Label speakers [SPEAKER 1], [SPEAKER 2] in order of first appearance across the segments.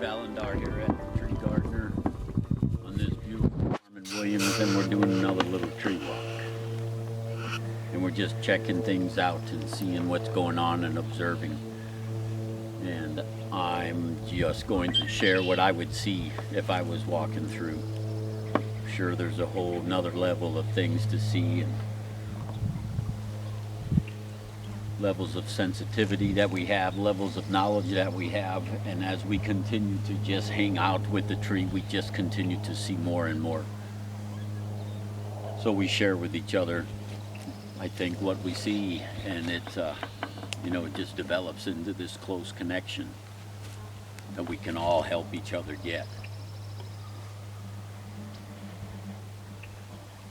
[SPEAKER 1] Valendar here at the Tree Gardener on this beautiful farm in Williams, and we're doing another little tree walk. And we're just checking things out and seeing what's going on and observing. And I'm just going to share what I would see if I was walking through. I'm sure there's a whole nother level of things to see and levels of sensitivity that we have, levels of knowledge that we have, and as we continue to just hang out with the tree, we just continue to see more and more. So we share with each other, I think, what we see, and it just develops into this close connection that we can all help each other get.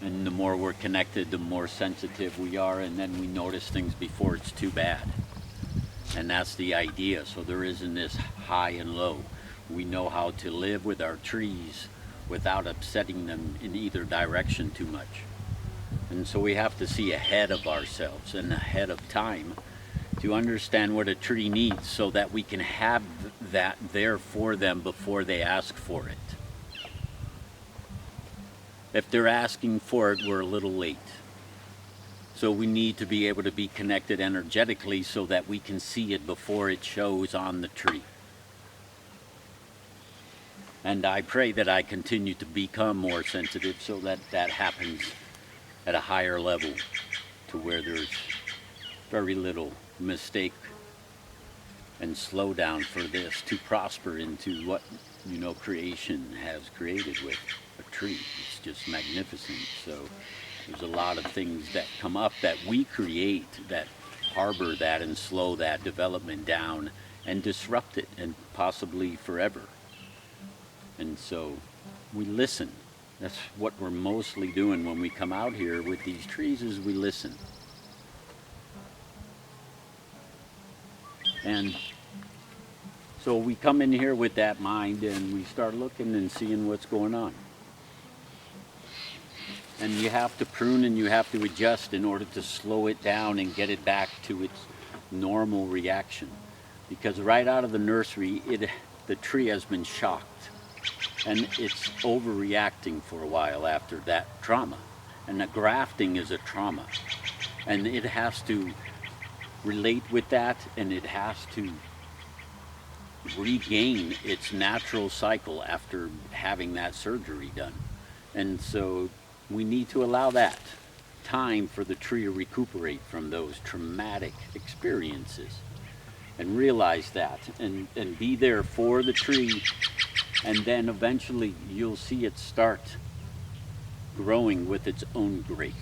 [SPEAKER 1] And the more we're connected, the more sensitive we are, and then we notice things before it's too bad. And that's the idea. So there isn't this high and low. We know how to live with our trees without upsetting them in either direction too much. And so we have to see ahead of ourselves and ahead of time to understand what a tree needs so that we can have that there for them before they ask for it. If they're asking for it, we're a little late. So we need to be able to be connected energetically so that we can see it before it shows on the tree. And I pray that I continue to become more sensitive so that that happens at a higher level, to where there's very little mistake and slow down for this to prosper into what creation has created with a tree. It's just magnificent. So there's a lot of things that come up that we create that harbor that and slow that development down and disrupt it, and possibly forever. And so we listen. That's what we're mostly doing when we come out here with these trees, is we listen. And so we come in here with that mind and we start looking and seeing what's going on. And you have to prune and you have to adjust in order to slow it down and get it back to its normal reaction. Because right out of the nursery, the tree has been shocked. And it's overreacting for a while after that trauma. And the grafting is a trauma. And it has to relate with that, and it has to regain its natural cycle after having that surgery done. And so we need to allow that time for the tree to recuperate from those traumatic experiences, and realize that, and be there for the tree. And then eventually you'll see it start growing with its own grace.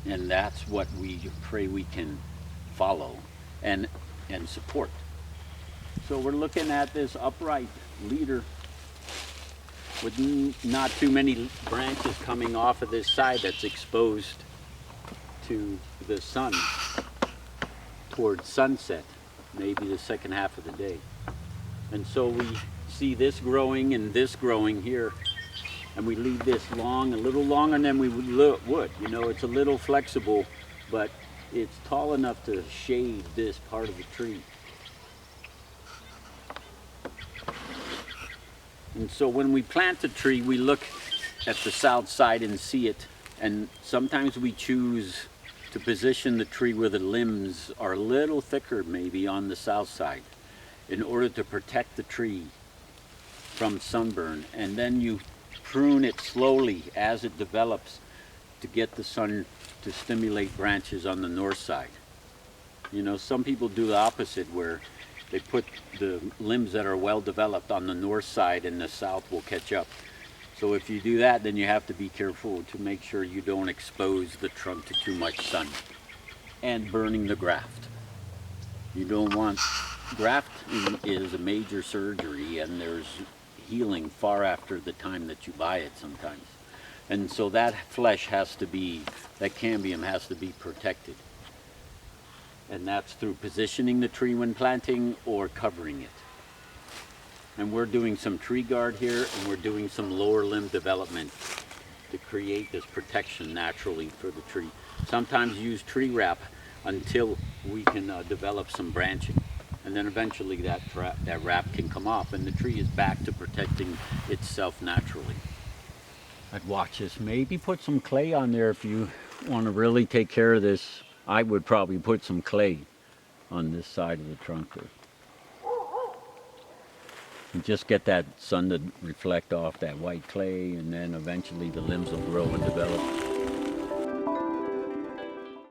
[SPEAKER 1] And that's what we pray we can follow and support. So we're looking at this upright leader with not too many branches coming off of this side that's exposed to the sun towards sunset, maybe the second half of the day. And so we see this growing and this growing here, and we leave this long, a little longer than we would. It's a little flexible, but it's tall enough to shade this part of the tree. And so when we plant a tree, we look at the south side and see it, and sometimes we choose to position the tree where the limbs are a little thicker, maybe on the south side, in order to protect the tree from sunburn. And then you prune it slowly as it develops to get the sun to stimulate branches on the north side. Some people do the opposite, where they put the limbs that are well developed on the north side and the south will catch up. So if you do that, then you have to be careful to make sure you don't expose the trunk to too much sun and burning the graft. You don't want, grafting is a major surgery, and there's healing far after the time that you buy it sometimes. And so that flesh that cambium has to be protected. And that's through positioning the tree when planting or covering it. And we're doing some tree guard here, and we're doing some lower limb development to create this protection naturally for the tree. Sometimes use tree wrap until we can develop some branching. And then eventually that wrap can come off and the tree is back to protecting itself naturally. I'd watch this. Maybe put some clay on there if you want to really take care of this. I would probably put some clay on this side of the trunk there. And just get that sun to reflect off that white clay, and then eventually the limbs will grow and develop.